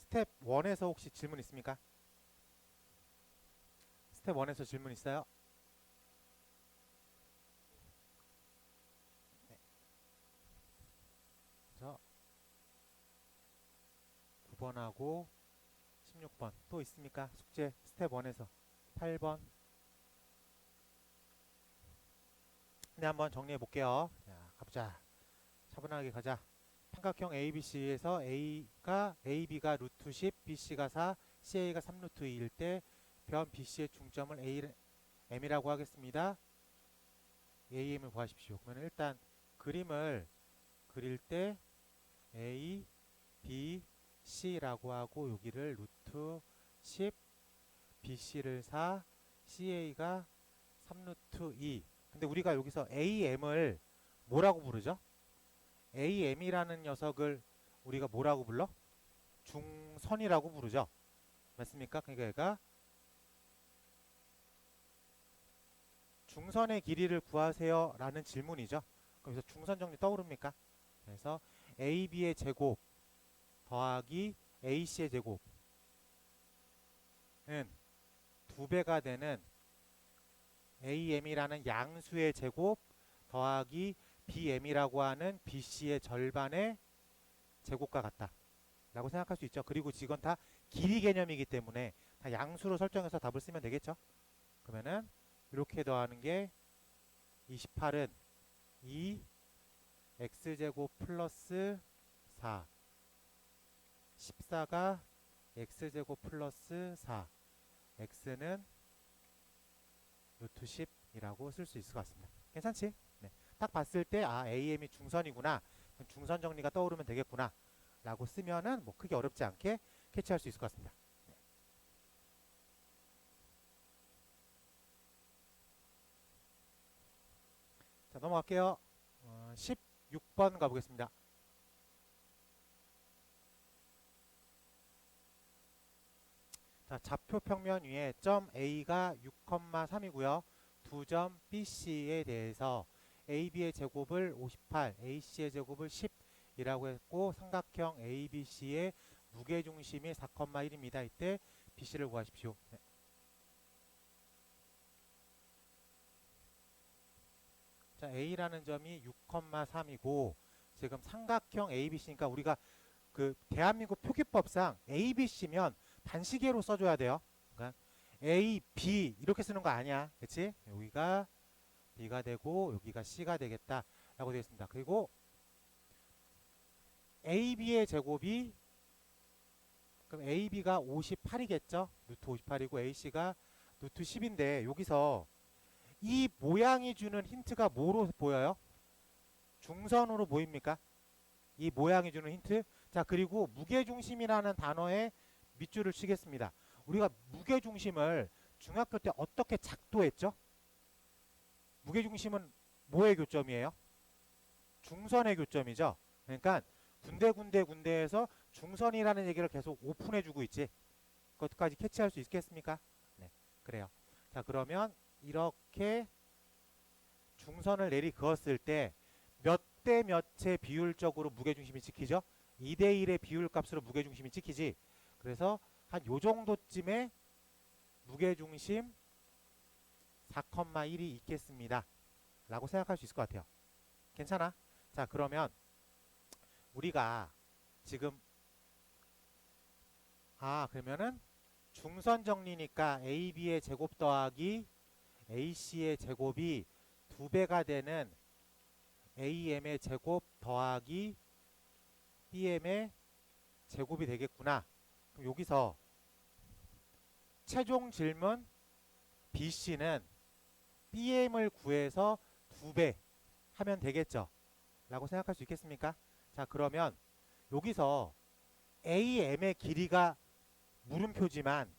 스텝 1에서 혹시 질문 있습니까? 스텝 1에서 질문 있어요? 네. 그래서 9번하고 16번 또 있습니까? 숙제 스텝 1에서 8번. 네, 한번 정리해 볼게요. 자, 가보자. 차분하게 가자. 삼각형 ABC에서 AB가 루트 10, BC가 4, CA가 3 루트 2일 때 변 BC의 중점을 M이라고 하겠습니다. AM을 구하십시오. 그러면 일단 그림을 그릴 때 A, B, C라고 하고 여기를 루트 10, BC를 4, CA가 3 루트 2. 근데 우리가 여기서 AM을 뭐라고 부르죠? AM이라는 녀석을 우리가 뭐라고 불러? 중선이라고 부르죠. 맞습니까? 그러니까 얘가 중선의 길이를 구하세요 라는 질문이죠. 그래서 중선 정리 떠오릅니까? 그래서 AB의 제곱 더하기 AC의 제곱은 2배가 되는 AM이라는 양수의 제곱 더하기 BM이라고 하는 BC의 절반의 제곱과 같다 라고 생각할 수 있죠. 그리고 이건 다 길이 개념이기 때문에 다 양수로 설정해서 답을 쓰면 되겠죠. 그러면은 이렇게 더하는 게 28은 2 x제곱 플러스 4 14가 x제곱 플러스 4 x는 루트 10이라고 쓸 수 있을 것 같습니다. 괜찮지? 네. 딱 봤을 때 AM이 중선이구나. 중선 정리가 떠오르면 되겠구나 라고 쓰면은 뭐 크게 어렵지 않게 캐치할 수 있을 것 같습니다. 네. 자, 넘어갈게요. 16번 가보겠습니다. 자, 좌표 평면 위에 점 A가 6,3이고요. 두 점 BC에 대해서 AB의 제곱을 58, AC의 제곱을 10이라고 했고 삼각형 ABC의 무게중심이 4,1입니다. 이때 BC를 구하십시오. 네. 자, A라는 점이 6,3이고 지금 삼각형 ABC니까 우리가 그 대한민국 표기법상 ABC면 반시계로 써줘야 돼요. 그러니까 A, B 이렇게 쓰는 거 아니야. 그치? 여기가 B가 되고 여기가 C가 되겠다 라고 되어 있습니다. 그리고 AB의 제곱이 그럼 AB가 58이겠죠? 루트 58이고 AC가 루트 10인데 여기서 이 모양이 주는 힌트가 뭐로 보여요? 중선으로 보입니까? 이 모양이 주는 힌트. 자, 그리고 무게중심이라는 단어에 밑줄을 치겠습니다. 우리가 무게중심을 중학교 때 어떻게 작도했죠? 무게중심은 뭐의 교점이에요? 중선의 교점이죠. 그러니까 군데에서 중선이라는 얘기를 계속 오픈해주고 있지. 그것까지 캐치할 수 있겠습니까? 네, 그래요. 자, 그러면 이렇게 중선을 내리 그었을 때 몇 대 몇의 비율적으로 무게중심이 찍히죠? 2대1의 비율값으로 무게중심이 찍히지. 그래서 한 요 정도쯤에 무게중심 4,1이 있겠습니다. 라고 생각할 수 있을 것 같아요. 괜찮아? 자, 그러면 우리가 지금 그러면은 중선 정리니까 AB의 제곱 더하기 AC의 제곱이 2배가 되는 AM의 제곱 더하기 BM의 제곱이 되겠구나. 그럼 여기서 최종 질문 BC는 BM을 구해서 2배 하면 되겠죠. 라고 생각할 수 있겠습니까? 자, 그러면 여기서 AM의 길이가 물음표지만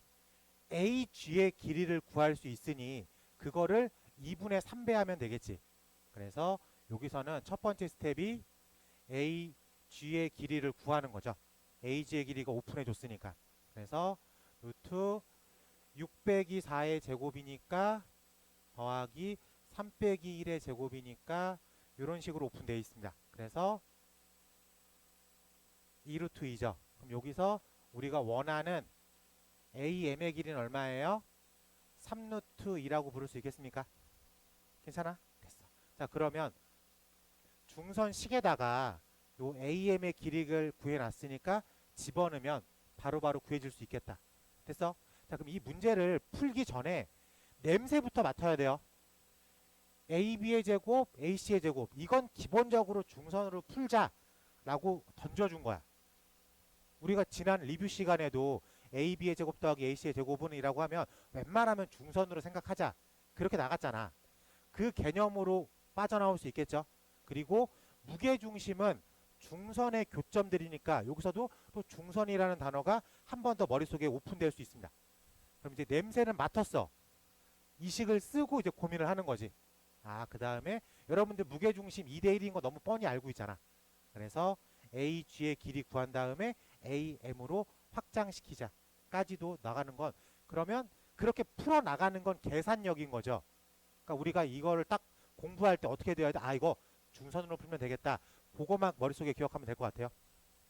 AG의 길이를 구할 수 있으니 그거를 2분의 3배 하면 되겠지. 그래서 여기서는 첫 번째 스텝이 AG의 길이를 구하는 거죠. AG의 길이가 오픈해 줬으니까. 그래서 루트 6 빼기 4의 제곱이니까 더하기 3 빼기 1의 제곱이니까 이런 식으로 오픈되어 있습니다. 그래서 2루트 2죠. 그럼 여기서 우리가 원하는 AM의 길이는 얼마예요? 3루트 2라고 부를 수 있겠습니까? 괜찮아? 됐어. 자, 그러면 중선식에다가 요 AM의 길이를 구해놨으니까 집어넣으면 바로바로 구해질 수 있겠다. 됐어? 자, 그럼 이 문제를 풀기 전에 냄새부터 맡아야 돼요. AB의 제곱, AC의 제곱. 이건 기본적으로 중선으로 풀자라고 던져준 거야. 우리가 지난 리뷰 시간에도 AB의 제곱 더하기 AC의 제곱은 이라고 하면 웬만하면 중선으로 생각하자. 그렇게 나갔잖아. 그 개념으로 빠져나올 수 있겠죠. 그리고 무게중심은 중선의 교점들이니까 여기서도 또 중선이라는 단어가 한 번 더 머릿속에 오픈될 수 있습니다. 그럼 이제 냄새는 맡았어. 이 식을 쓰고 이제 고민을 하는 거지. 아, 그 다음에 여러분들 무게중심 2대1인 거 너무 뻔히 알고 있잖아. 그래서 AG의 길이 구한 다음에 AM으로 확장시키자 까지도 나가는 건, 그러면 그렇게 풀어나가는 건 계산력인 거죠. 그러니까 우리가 이거를 딱 공부할 때 어떻게 돼야 돼? 아, 이거 중선으로 풀면 되겠다. 그거만 머릿속에 기억하면 될 것 같아요.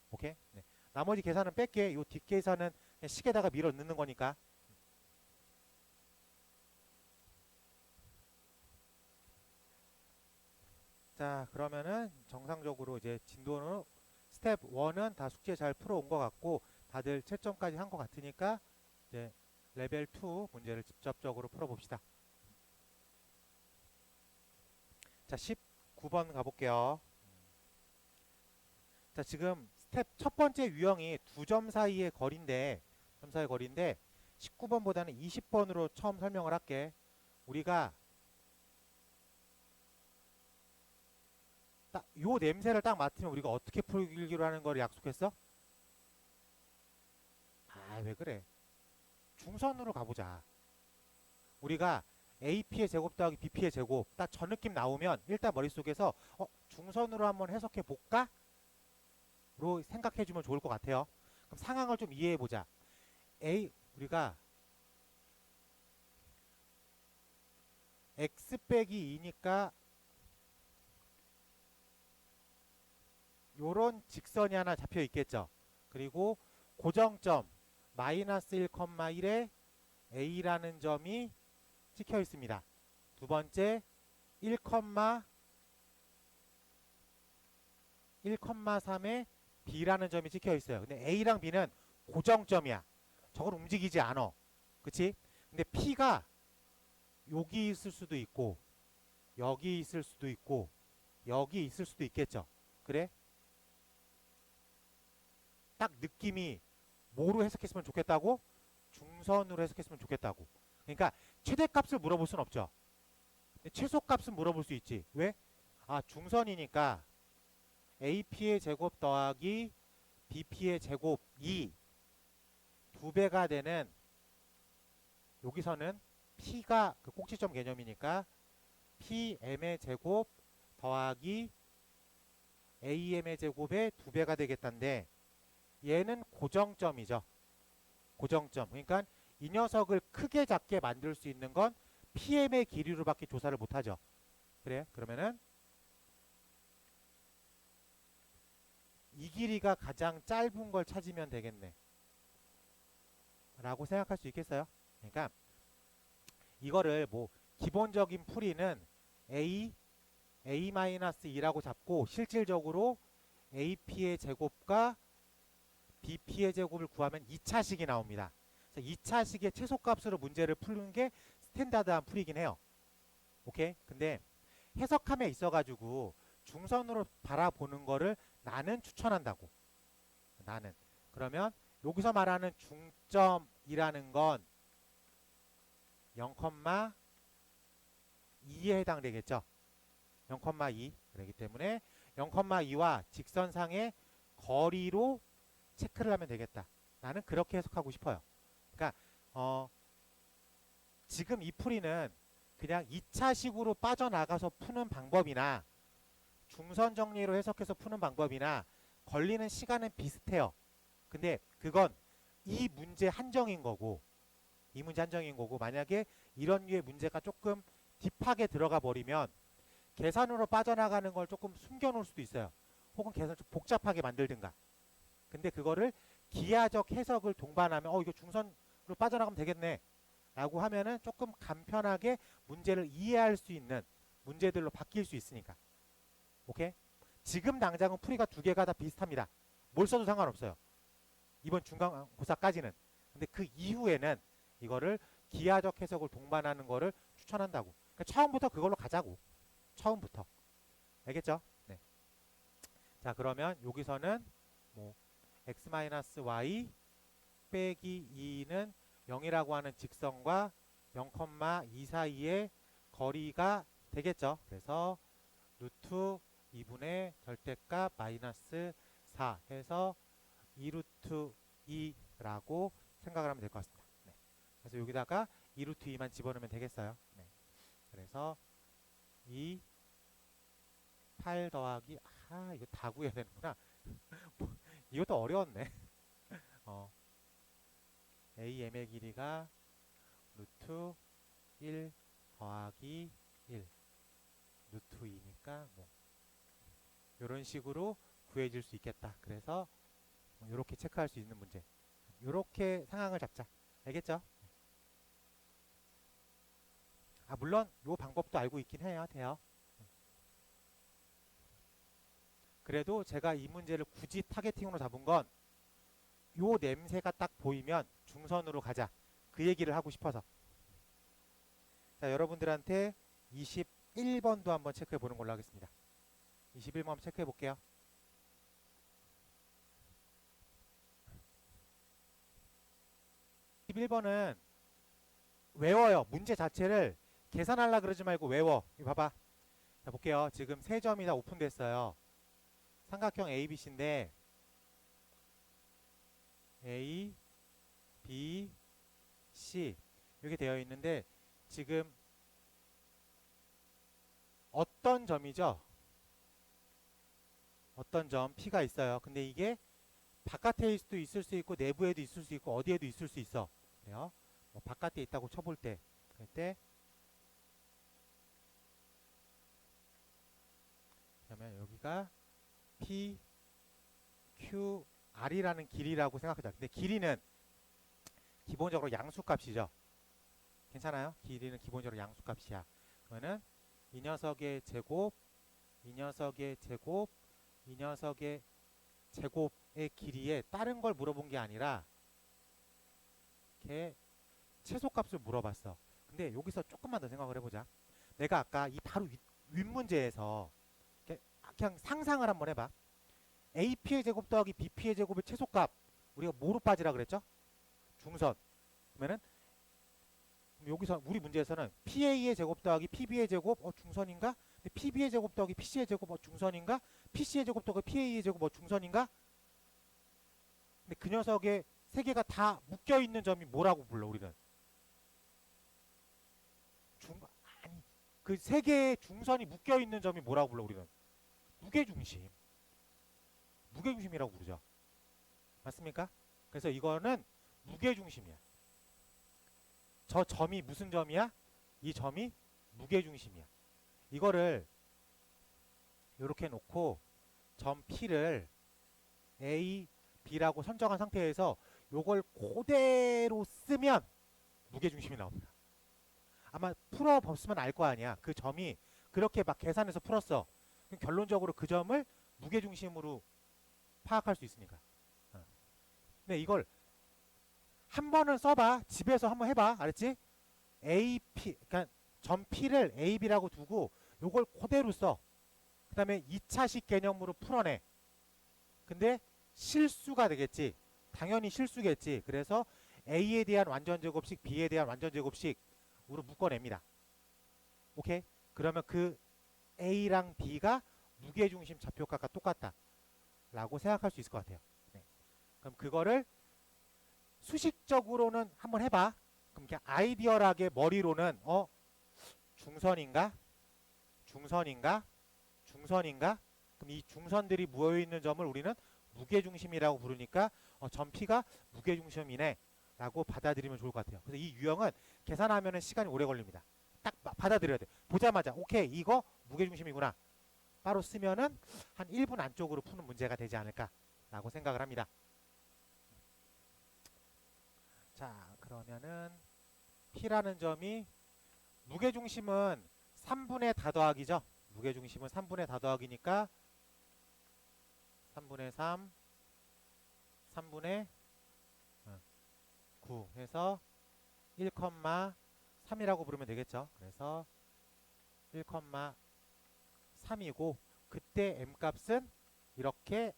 오케이? 네. 나머지 계산은 뺄게. 요 뒷계산은 그냥 식에다가 밀어 넣는 거니까. 자, 그러면은 정상적으로 이제 진도는 스텝 1은 다 숙제 잘 풀어온 것 같고 다들 채점까지 한 것 같으니까 이제 레벨 2 문제를 직접적으로 풀어봅시다. 자, 19번 가볼게요. 자, 지금 스텝 첫 번째 유형이 두 점 사이의 거리인데 19번보다는 20번으로 처음 설명을 할게. 우리가 딱 요 냄새를 딱 맡으면 우리가 어떻게 풀기로 하는 걸 약속했어? 아, 왜 그래? 중선으로 가보자. 우리가 AP의 제곱 더하기 BP의 제곱 딱 저 느낌 나오면 일단 머릿속에서 중선으로 한번 해석해 볼까? 로 생각해 주면 좋을 것 같아요. 그럼 상황을 좀 이해해 보자. 우리가 x 빼기 2니까 요런 직선이 하나 잡혀 있겠죠. 그리고 고정점 마이너스 1,1에 A라는 점이 찍혀 있습니다. 두 번째 1,3에 B라는 점이 찍혀 있어요. 근데 A랑 B는 고정점이야. 저건 움직이지 않아. 그치? 근데 P가 여기 있을 수도 있고 여기 있을 수도 있고 여기 있을 수도 있겠죠. 그래? 딱 느낌이 뭐로 해석했으면 좋겠다고? 중선으로 해석했으면 좋겠다고. 그러니까 최대값을 물어볼 순 없죠. 최소값은 물어볼 수 있지. 왜? 아, 중선이니까 AP의 제곱 더하기 BP의 제곱이 2배가 되는, 여기서는 P가 그 꼭지점 개념이니까 PM의 제곱 더하기 AM의 제곱의 2배가 되겠다는데 얘는 고정점이죠. 고정점. 그러니까 이 녀석을 크게 작게 만들 수 있는 건 PM의 길이로밖에 조사를 못하죠. 그래? 그러면은 이 길이가 가장 짧은 걸 찾으면 되겠네 라고 생각할 수 있겠어요? 그러니까 이거를 뭐 기본적인 풀이는 A-2라고 잡고 실질적으로 AP의 제곱과 BP의 제곱을 구하면 2차식이 나옵니다. 그래서 2차식의 최소값으로 문제를 푸는 게 스탠다드한 풀이긴 해요. 오케이? 근데 해석함에 있어가지고 중선으로 바라보는 거를 나는 추천한다고. 나는. 그러면 여기서 말하는 중점이라는 건 0,2에 해당되겠죠. 0,2. 그렇기 때문에 0,2와 직선상의 거리로 체크를 하면 되겠다. 나는 그렇게 해석하고 싶어요. 그러니까 지금 이 풀이는 그냥 2차식으로 빠져나가서 푸는 방법이나 중선 정리로 해석해서 푸는 방법이나 걸리는 시간은 비슷해요. 근데 그건 이 문제 한정인 거고 만약에 이런 류의 문제가 조금 딥하게 들어가 버리면 계산으로 빠져나가는 걸 조금 숨겨놓을 수도 있어요. 혹은 계산을 좀 복잡하게 만들든가. 근데 그거를 기하적 해석을 동반하면 이거 중선으로 빠져나가면 되겠네 라고 하면은 조금 간편하게 문제를 이해할 수 있는 문제들로 바뀔 수 있으니까. 오케이? 지금 당장은 풀이가 두 개가 다 비슷합니다. 뭘 써도 상관없어요. 이번 중간고사까지는. 근데 그 이후에는 이거를 기하적 해석을 동반하는 거를 추천한다고. 그러니까 처음부터 그걸로 가자고. 처음부터. 알겠죠? 네. 자, 그러면 여기서는 뭐 x-y 빼기 2는 0이라고 하는 직선과 0,2 사이의 거리가 되겠죠. 그래서 루트 2분의 절대값 마이너스 4 해서 2루트 2라고 생각을 하면 될 것 같습니다. 네. 그래서 여기다가 2루트 2만 집어넣으면 되겠어요. 네. 그래서 2 8 더하기 이거 다 구해야 되는구나. 이것도 어려웠네. AM의 길이가 루트 1 더하기 1 루트 2니까 뭐 이런 식으로 구해질 수 있겠다. 그래서 이렇게 체크할 수 있는 문제. 이렇게 상황을 잡자. 알겠죠? 물론 이 방법도 알고 있긴 돼요. 그래도 제가 이 문제를 굳이 타겟팅으로 잡은 건 요 냄새가 딱 보이면 중선으로 가자. 그 얘기를 하고 싶어서. 자, 여러분들한테 21번도 한번 체크해 보는 걸로 하겠습니다. 21번 한번 체크해 볼게요. 21번은 외워요. 문제 자체를 계산하려고 그러지 말고 외워. 이거 봐봐. 자, 볼게요. 지금 세 점이 다 오픈됐어요. 삼각형 ABC인데 A, B, C 이렇게 되어 있는데 지금 어떤 점이죠? 어떤 점 P가 있어요. 근데 이게 바깥에 있을 수 있고 내부에도 있을 수 있고 어디에도 있을 수 있어. 그래요. 뭐 바깥에 있다고 쳐볼 때 그때 그러면 여기가 P, Q, R이라는 길이라고 생각하자. 근데 길이는 기본적으로 양수값이죠. 괜찮아요? 길이는 기본적으로 양수값이야. 그러면은 이 녀석의 제곱, 이 녀석의 제곱, 이 녀석의 제곱의 길이에 다른 걸 물어본 게 아니라 이렇게 최소값을 물어봤어. 근데 여기서 조금만 더 생각을 해보자. 내가 아까 이 바로 윗문제에서 그냥 상상을 한번 해봐. AP의 제곱 더하기 BP의 제곱의 최소값 우리가 뭐로 빠지라 그랬죠? 중선. 그러면은 여기서 우리 문제에서는 PA의 제곱 더하기 PB의 제곱 중선인가? 근데 PB의 제곱 더하기 PC의 제곱 중선인가? PC의 제곱 더하기 PA의 제곱 중선인가? 근데 그 녀석의 세 개가 다 묶여 있는 점이 뭐라고 불러 우리는? 그 세 개의 중선이 묶여 있는 점이 뭐라고 불러 우리는? 무게중심. 무게중심이라고 부르죠. 맞습니까? 그래서 이거는 무게중심이야. 저 점이 무슨 점이야? 이 점이 무게중심이야. 이거를 이렇게 놓고 점 P를 A, B라고 선정한 상태에서 요걸 그대로 쓰면 무게중심이 나옵니다. 아마 풀어봤으면 알 거 아니야. 그 점이 그렇게 막 계산해서 풀었어. 결론적으로 그 점을 무게중심으로 파악할 수 있으니까. 근데 이걸 한 번은 써봐. 집에서 한번 해봐. 알았지? AP, 그러니까 점 P를 AB라고 두고 요걸 그대로 써. 그 다음에 2차식 개념으로 풀어내. 근데 실수가 되겠지. 당연히 실수겠지. 그래서 A에 대한 완전제곱식, B에 대한 완전제곱식으로 묶어냅니다. 오케이? 그러면 그 A랑 B가 무게중심 좌표값과 똑같다 라고 생각할 수 있을 것 같아요. 네. 그럼 그거를 수식적으로는 한번 해봐. 그럼 그냥 아이디어하게 머리로는 중선인가? 중선인가? 중선인가? 그럼 이 중선들이 모여있는 점을 우리는 무게중심이라고 부르니까 점 P가 무게중심이네 라고 받아들이면 좋을 것 같아요. 그래서 이 유형은 계산하면 시간이 오래 걸립니다. 딱 받아들여야 돼. 보자마자 오케이 이거 무게중심이구나. 바로 쓰면은 한 1분 안쪽으로 푸는 문제가 되지 않을까 라고 생각을 합니다. 자, 그러면은 P라는 점이 무게중심은 3분의 다더하기죠. 무게중심은 3분의 다더하기니까 3분의 3, 3분의 9 해서 1,3이라고 부르면 되겠죠. 그래서 1,3이고 그때 M값은 이렇게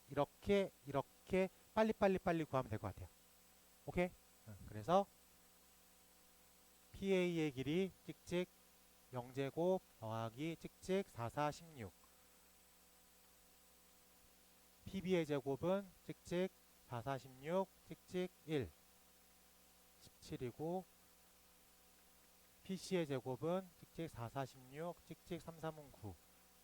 빨리 구하면 될 것 같아요. 오케이? 그래서 PA의 길이 찍찍 0제곱 더하기 찍찍 4, 4, 16 PB의 제곱은 찍찍 4, 4, 16 찍찍 1 17이고 PC의 제곱은 찍찍 4, 4, 16 찍찍 3, 3은 9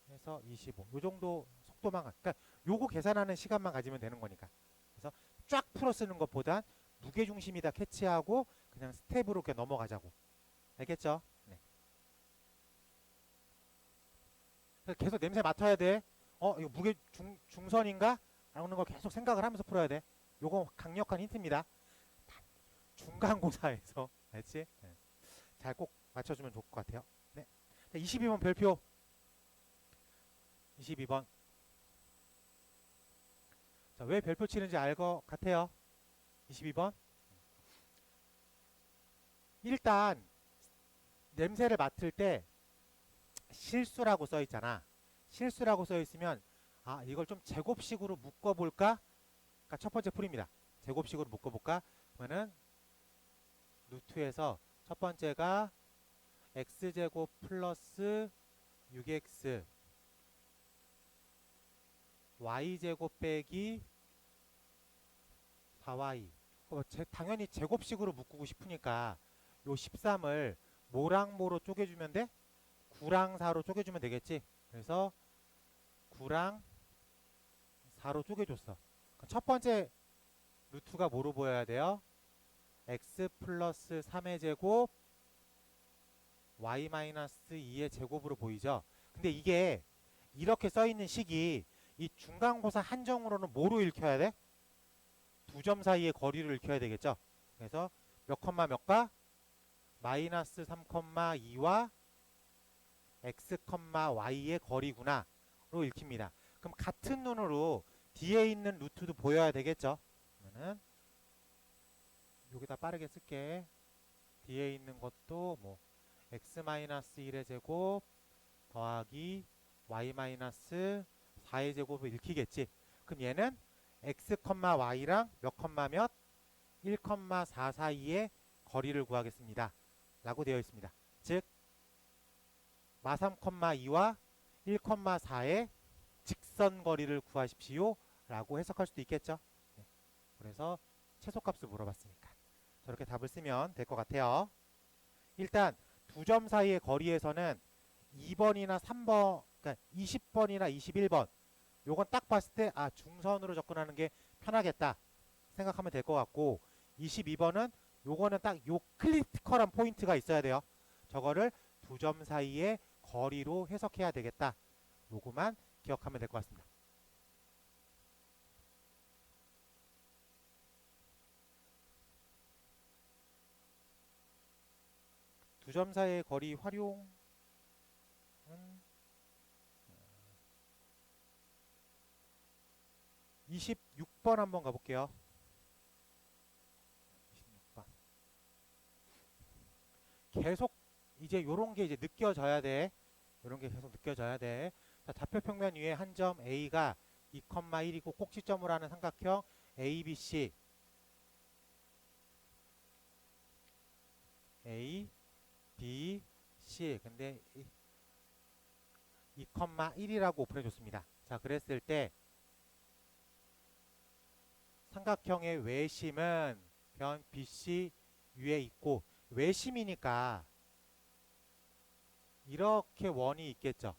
해서 25. 요 정도 속도만 그러니까 요거 계산하는 시간만 가지면 되는 거니까. 그래서 쫙 풀어 쓰는 것보단 무게중심이다 캐치하고 그냥 스텝으로 이렇게 넘어가자고. 알겠죠? 네. 계속 냄새 맡아야 돼. 이거 중선인가? 라는 걸 계속 생각을 하면서 풀어야 돼. 요거 강력한 힌트입니다. 중간고사에서. 알지? 네. 잘 꼭 맞춰주면 좋을 것 같아요. 네. 22번 별표. 22번. 자, 왜 별표 치는지 알 것 같아요. 22번. 일단 냄새를 맡을 때 실수라고 써 있잖아. 실수라고 써 있으면 이걸 좀 제곱식으로 묶어볼까? 그러니까 첫 번째 풀입니다. 제곱식으로 묶어볼까? 그러면은 루트에서 첫 번째가 x제곱 플러스 6x y제곱 빼기 4y 당연히 제곱식으로 묶고 싶으니까 요 13을 뭐랑 뭐로 쪼개주면 돼? 9랑 4로 쪼개주면 되겠지? 그래서 9랑 4로 쪼개줬어. 첫 번째 루트가 뭐로 보여야 돼요? x 플러스 3의 제곱 y 마이너스 2의 제곱으로 보이죠? 근데 이게 이렇게 써있는 식이 이 중간고사 한정으로는 뭐로 읽혀야 돼? 두 점 사이의 거리를 읽혀야 되겠죠? 그래서 몇 컴마 몇과 마이너스 3,2와 x, y의 거리구나 로 읽힙니다. 그럼 같은 눈으로 뒤에 있는 루트도 보여야 되겠죠? 그러면은 여기다 빠르게 쓸게. 뒤에 있는 것도 뭐 x-1의 제곱 더하기 y-4의 제곱을 읽히겠지. 그럼 얘는 x, y랑 몇 컴마 몇? 1,4 사이의 거리를 구하겠습니다. 라고 되어 있습니다. 즉 마3,2와 1,4의 직선 거리를 구하십시오. 라고 해석할 수도 있겠죠. 네. 그래서 최소값을 물어봤으니까 저렇게 답을 쓰면 될 것 같아요. 일단 두 점 사이의 거리에서는 2번이나 3번, 그러니까 20번이나 21번 요건 딱 봤을 때 중선으로 접근하는 게 편하겠다 생각하면 될 것 같고 22번은 요거는 딱 요 크리티컬한 포인트가 있어야 돼요. 저거를 두 점 사이의 거리로 해석해야 되겠다. 요거만 기억하면 될 것 같습니다. 두 점 사이의 거리 활용은 26번 한번 가볼게요. 26번. 계속 이제 요런 게 이제 느껴져야 돼. 요런 게 계속 느껴져야 돼. 자, 좌표 평면 위에 한 점 A가 2,1이고 꼭지점으로 하는 삼각형 ABC A, B, C 근데 2,1이라고 오픈해 줬습니다. 자, 그랬을 때 삼각형의 외심은 변 BC 위에 있고 외심이니까 이렇게 원이 있겠죠.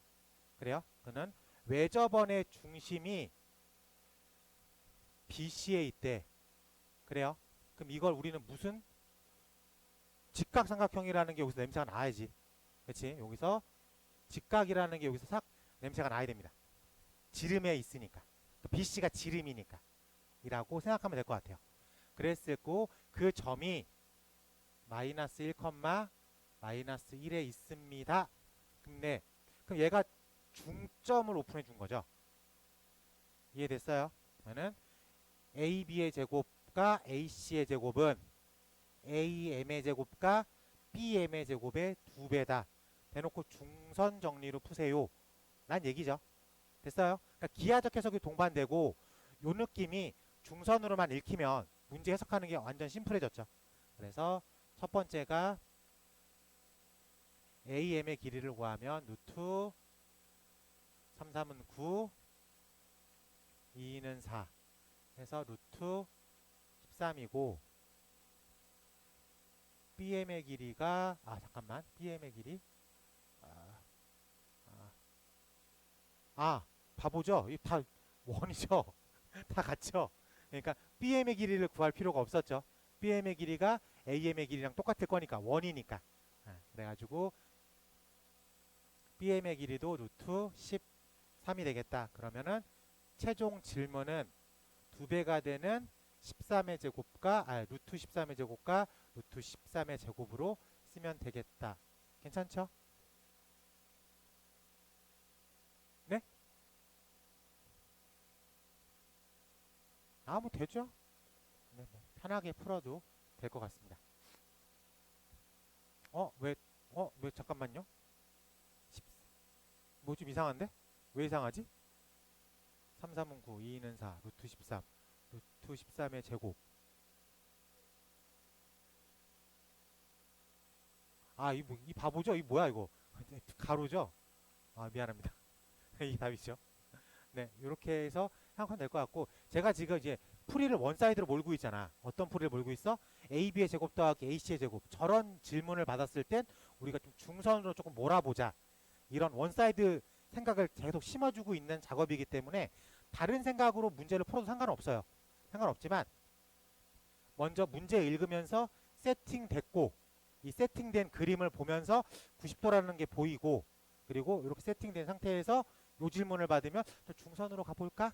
그래요? 그는 외접원의 중심이 BC에 있대. 그래요? 그럼 이걸 우리는 무슨 직각삼각형이라는 게 여기서 냄새가 나야지. 그렇지? 여기서 직각이라는 게 여기서 싹 냄새가 나야 됩니다. 지름에 있으니까. BC가 지름이니까. 이라고 생각하면 될 것 같아요. 그랬을 고 그 점이 마이너스 1, 마이너스 1에 있습니다. 근데 그럼 얘가 중점을 오픈해 준 거죠. 이해됐어요? 그러면은 AB의 제곱과 AC의 제곱은 AM의 제곱과 BM의 제곱의 2배다. 대놓고 중선 정리로 푸세요. 란 얘기죠. 됐어요? 그러니까 기하적 해석이 동반되고 요 느낌이 중선으로만 읽히면 문제 해석하는 게 완전 심플해졌죠. 그래서 첫 번째가 AM의 길이를 구하면 루트 3, 3은 9, 2는 4 해서 루트 13이고 BM의 길이가 잠깐만 BM의 길이 바보죠? 이 다 원이죠? 다 같죠? 그러니까 BM의 길이를 구할 필요가 없었죠. BM의 길이가 AM의 길이랑 똑같을 거니까 원이니까. 그래가지고 BM의 길이도 루트 13이 되겠다. 그러면은 최종 질문은 2배가 되는 13의 제곱과 루트 13의 제곱과 루트 13의 제곱으로 쓰면 되겠다. 괜찮죠? 네? 뭐 되죠? 네, 편하게 풀어도 될 것 같습니다. 왜 잠깐만요. 뭐 좀 이상한데? 왜 이상하지? 3, 3은 9, 2는 4, 루트 13, 루트 13의 제곱. 이 바보죠? 이 뭐야 이거? 가로죠? 미안합니다. 이 답이죠. 네, 이렇게 해서 생각하면 될 것 같고, 제가 지금 이제 풀이를 원사이드로 몰고 있잖아. 어떤 풀이를 몰고 있어? AB의 제곱 더하기 AC의 제곱. 저런 질문을 받았을 땐 우리가 좀 중선으로 조금 몰아보자. 이런 원사이드 생각을 계속 심어주고 있는 작업이기 때문에 다른 생각으로 문제를 풀어도 상관없어요. 상관없지만 먼저 문제 읽으면서 세팅됐고 이 세팅된 그림을 보면서 90도라는 게 보이고 그리고 이렇게 세팅된 상태에서 요 질문을 받으면 또 중선으로 가볼까?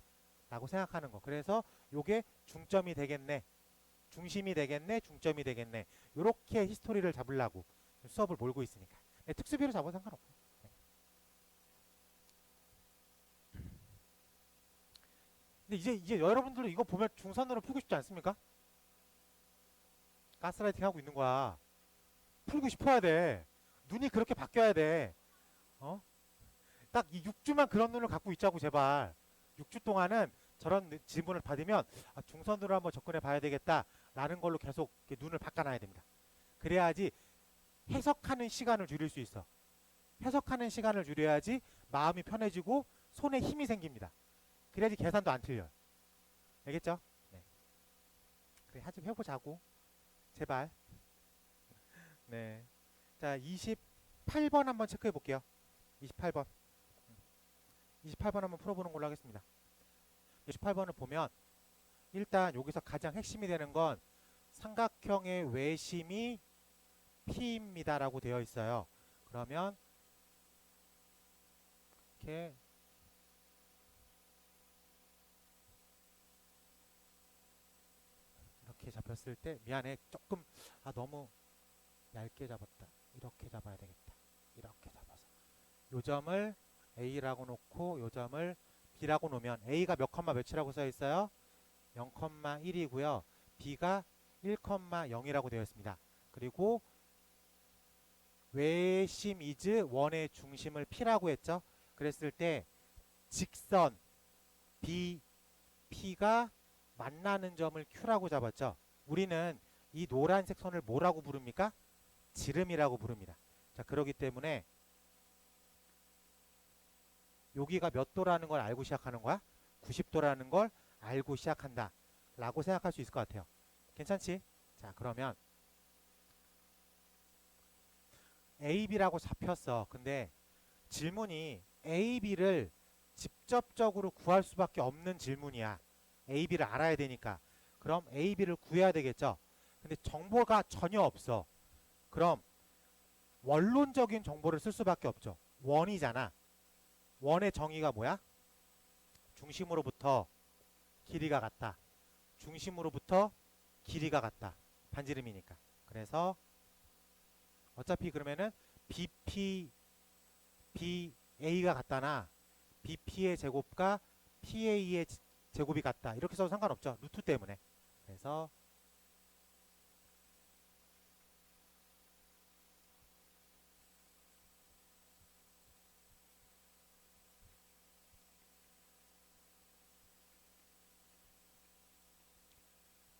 라고 생각하는 거. 그래서 요게 중점이 되겠네. 중심이 되겠네. 중점이 되겠네. 요렇게 히스토리를 잡으려고 수업을 몰고 있으니까. 네, 특수비로 잡아도 상관없고. 네. 근데 이제 여러분들도 이거 보면 중선으로 풀고 싶지 않습니까? 가스라이팅 하고 있는 거야. 풀고 싶어야 돼. 눈이 그렇게 바뀌어야 돼. 어? 딱 이 6주만 그런 눈을 갖고 있자고 제발. 6주 동안은 저런 질문을 받으면 중선으로 한번 접근해 봐야 되겠다 라는 걸로 계속 눈을 바꿔놔야 됩니다. 그래야지 해석하는 시간을 줄일 수 있어. 해석하는 시간을 줄여야지 마음이 편해지고 손에 힘이 생깁니다. 그래야지 계산도 안 틀려요. 알겠죠? 네. 그래 하지 해보자고 제발. 네. 자 28번 한번 체크해 볼게요. 28번 28번 한번 풀어보는 걸로 하겠습니다. 28번을 보면 일단 여기서 가장 핵심이 되는 건 삼각형의 외심이 P입니다 라고 되어 있어요. 그러면 이렇게 잡혔을 때 미안해 조금 너무 얇게 잡았다. 이렇게 잡아야 되겠다. 이렇게 잡아서 요 점을 A라고 놓고 요 점을 B라고 놓으면 A가 몇 컴마 몇이라고 써 있어요? 0,1이고요. B가 1,0이라고 되어 있습니다. 그리고 외심 is 원의 중심을 P라고 했죠. 그랬을 때 직선 B, P가 만나는 점을 Q라고 잡았죠. 우리는 이 노란색 선을 뭐라고 부릅니까? 지름이라고 부릅니다. 자, 그렇기 때문에 여기가 몇 도라는 걸 알고 시작하는 거야? 90도라는 걸 알고 시작한다 라고 생각할 수 있을 것 같아요. 괜찮지? 자, 그러면 AB라고 잡혔어. 근데 질문이 AB를 직접적으로 구할 수밖에 없는 질문이야. AB를 알아야 되니까. 그럼 AB를 구해야 되겠죠. 근데 정보가 전혀 없어. 그럼 원론적인 정보를 쓸 수밖에 없죠. 원이잖아. 원의 정의가 뭐야? 중심으로부터 길이가 같다. 중심으로부터 길이가 같다. 반지름이니까. 그래서 어차피 그러면은 BP, BA가 같다나 BP의 제곱과 PA의 제곱이 같다. 이렇게 써도 상관없죠. 루트 때문에. 그래서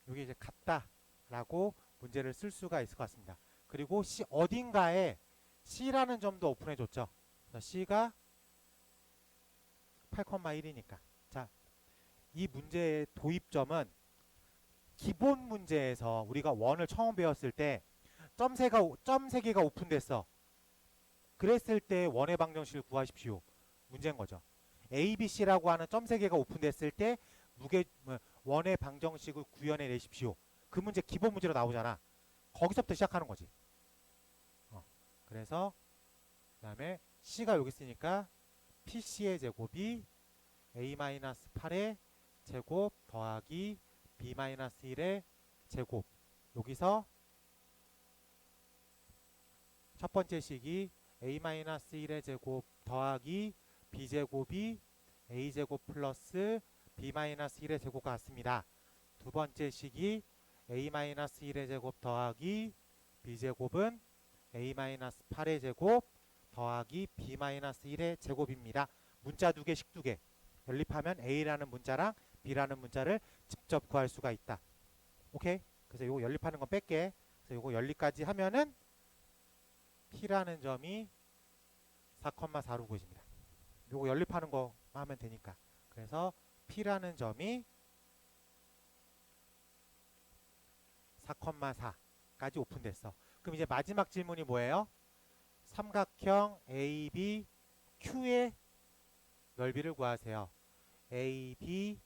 여기 이제 같다라고 문제를 쓸 수가 있을 것 같습니다. 그리고 C 어딘가에 C라는 점도 오픈해 줬죠. C가 8,1이니까. 자, 이 문제의 도입점은 기본 문제에서 우리가 원을 처음 배웠을 때 점 세 개가 오픈됐어. 그랬을 때 원의 방정식을 구하십시오. 문제인 거죠. A, B, C라고 하는 점 세 개가 오픈됐을 때 원의 방정식을 구현해 내십시오. 그 문제 기본 문제로 나오잖아. 거기서부터 시작하는 거지. 그래서 그 다음에 C가 여기 있으니까 PC의 제곱이 A-8의 제곱 더하기 B-1의 제곱. 여기서 첫 번째 식이 A-1의 제곱 더하기 B제곱이 A제곱 플러스 B-1의 제곱과 같습니다. 두 번째 식이 A-1의 제곱 더하기 B제곱은 A-8의 제곱 더하기 B-1의 제곱입니다. 문자 두 개, 식 두 개. 연립하면 A라는 문자랑 B라는 문자를 직접 구할 수가 있다. 오케이? 그래서 이거 연립하는 건 뺄게. 그래서 이거 연립까지 하면은 P라는 점이 4,4로 구해집니다. 요거 연립하는 거 하면 되니까. 그래서 P라는 점이 4,4까지 오픈됐어. 그럼 이제 마지막 질문이 뭐예요? 삼각형 AB Q의 넓이를 구하세요. AB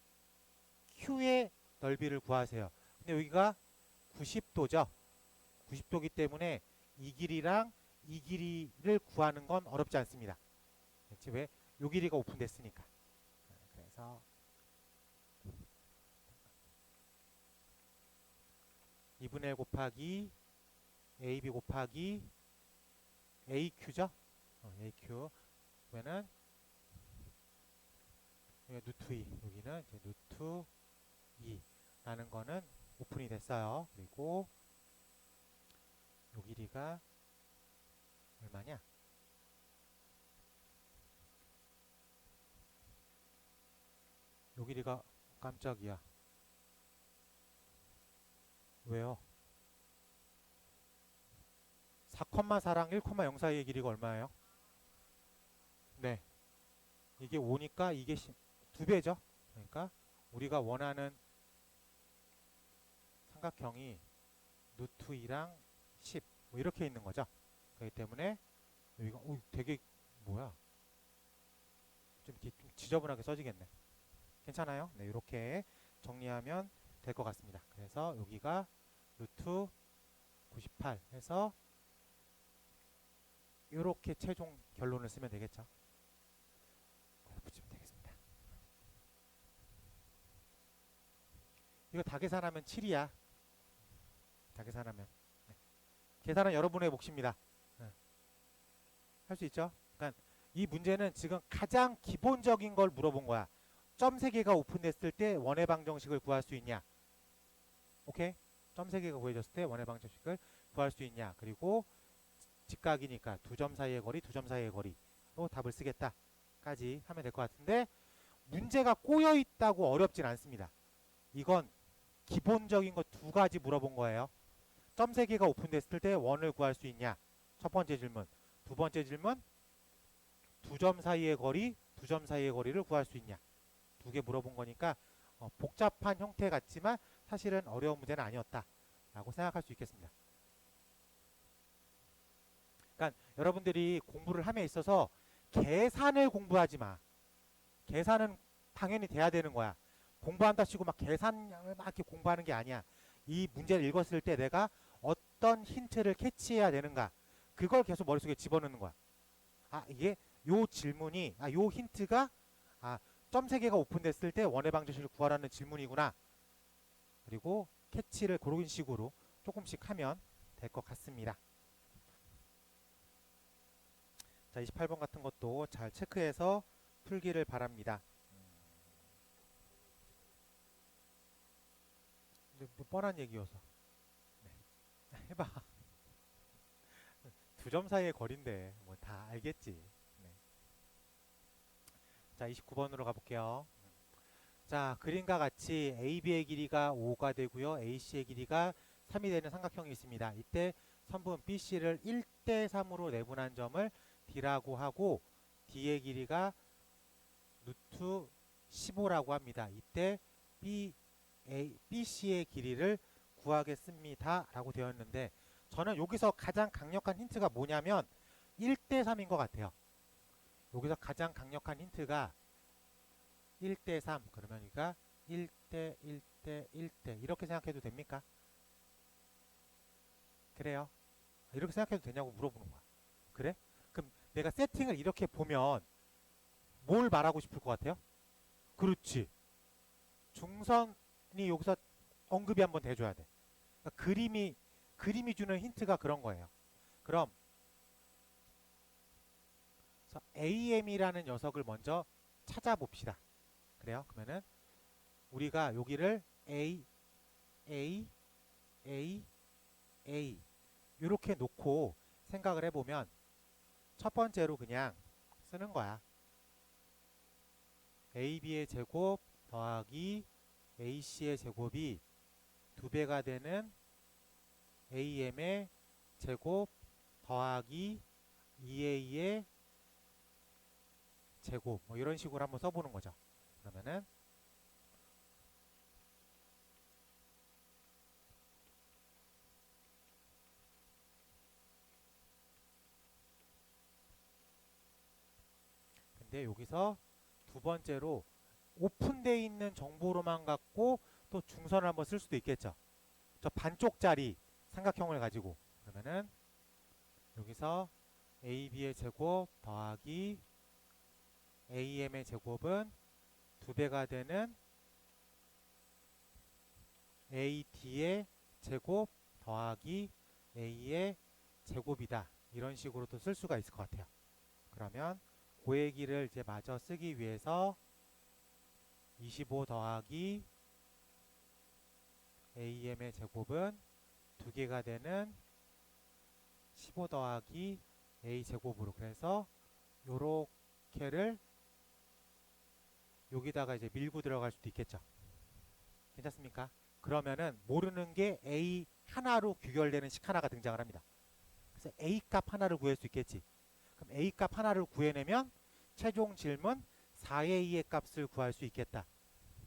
Q의 넓이를 구하세요. 근데 여기가 90도죠. 90도기 때문에 이 길이랑 이 길이를 구하는 건 어렵지 않습니다. 왜? 요 길이가 오픈됐으니까. 그래서 2분의 1 곱하기 AB 곱하기 AQ죠? AQ. 그러면은 루트 2. 여기는 이제 루트 2라는 거는 오픈이 됐어요. 그리고 요 길이가 얼마냐? 요 길이가 깜짝이야. 왜요? 4,4랑 1,0 사이의 길이가 얼마예요? 네. 이게 5니까 이게 2배죠. 그러니까 우리가 원하는 삼각형이 루트 2랑 10 뭐 이렇게 있는 거죠. 그렇기 때문에 여기가 되게 뭐야? 좀 지저분하게 써지겠네. 괜찮아요? 네, 이렇게 정리하면 될 것 같습니다. 그래서 여기가 루트 98 해서 이렇게 최종 결론을 쓰면 되겠죠. 붙이면 되겠습니다. 이거 다 계산하면 7이야. 다 계산하면. 네. 계산은 여러분의 몫입니다. 네. 할 수 있죠? 그러니까 이 문제는 지금 가장 기본적인 걸 물어본 거야. 점 3개가 오픈됐을 때 원의 방정식을 구할 수 있냐? 오케이? 점 3개가 구해졌을 때 원의 방정식을 구할 수 있냐? 그리고 직각이니까 두 점 사이의 거리, 두 점 사이의 거리로 답을 쓰겠다까지 하면 될 것 같은데 문제가 꼬여 있다고 어렵진 않습니다. 이건 기본적인 거 두 가지 물어본 거예요. 점 3개가 오픈됐을 때 원을 구할 수 있냐? 첫 번째 질문. 두 번째 질문. 두 점 사이의 거리, 두 점 사이의 거리를 구할 수 있냐? 두 개 물어본 거니까 복잡한 형태 같지만 사실은 어려운 문제는 아니었다라고 생각할 수 있겠습니다. 그러니까 여러분들이 공부를 함에 있어서 계산을 공부하지 마. 계산은 당연히 돼야 되는 거야. 공부한다 치고 막 계산량을 막 이렇게 공부하는 게 아니야. 이 문제를 읽었을 때 내가 어떤 힌트를 캐치해야 되는가. 그걸 계속 머릿속에 집어넣는 거야. 아, 이게 요 질문이, 요 힌트가, 점 3개가 오픈됐을 때 원의 방정식을 구하라는 질문이구나. 그리고 캐치를 그런 식으로 조금씩 하면 될 것 같습니다. 자, 28번 같은 것도 잘 체크해서 풀기를 바랍니다. 근데 뭐 뻔한 얘기여서. 네. 해봐. 두 점 사이의 거리인데 뭐 다 알겠지. 네. 자, 29번으로 가볼게요. 자, 그림과 같이 AB의 길이가 5가 되고요. AC의 길이가 3이 되는 삼각형이 있습니다. 이때 선분 BC를 1대 3으로 내분한 점을 D라고 하고 D의 길이가 루트 15라고 합니다. 이때 BC의 길이를 구하겠습니다. 라고 되어 있는데 저는 여기서 가장 강력한 힌트가 뭐냐면 1대 3인 것 같아요. 여기서 가장 강력한 힌트가 1대 3 그러면 여기가 1대 1대 1대 이렇게 생각해도 됩니까? 그래요? 이렇게 생각해도 되냐고 물어보는 거야. 그래? 그럼 내가 세팅을 이렇게 보면 뭘 말하고 싶을 것 같아요? 그렇지. 중선이 여기서 언급이 한번 돼줘야 돼. 그러니까 그림이 주는 힌트가 그런 거예요. 그럼 AM이라는 녀석을 먼저 찾아봅시다. 그래요? 그러면은 우리가 여기를 A, A, A, A 이렇게 놓고 생각을 해보면 첫 번째로 그냥 쓰는 거야. AB의 제곱 더하기 AC의 제곱이 2배가 되는 AM의 제곱 더하기 2A의 제곱 뭐 이런 식으로 한번 써보는 거죠. 그러면은 근데 여기서 두 번째로 오픈되어 있는 정보로만 갖고 또 중선을 한번 쓸 수도 있겠죠. 저 반쪽짜리 삼각형을 가지고 그러면은 여기서 AB의 제곱 더하기 AM의 제곱은 2배가 되는 AD의 제곱 더하기 A의 제곱이다. 이런 식으로도 쓸 수가 있을 것 같아요. 그러면 고의 길을 이제 마저 쓰기 위해서 25 더하기 AM의 제곱은 2개가 되는 15 더하기 A 제곱으로 그래서 요렇게를 여기다가 이제 밀고 들어갈 수도 있겠죠. 괜찮습니까? 그러면은 모르는 게 A 하나로 귀결되는 식 하나가 등장을 합니다. 그래서 A 값 하나를 구할 수 있겠지. 그럼 A 값 하나를 구해내면 최종 질문 4A의 값을 구할 수 있겠다.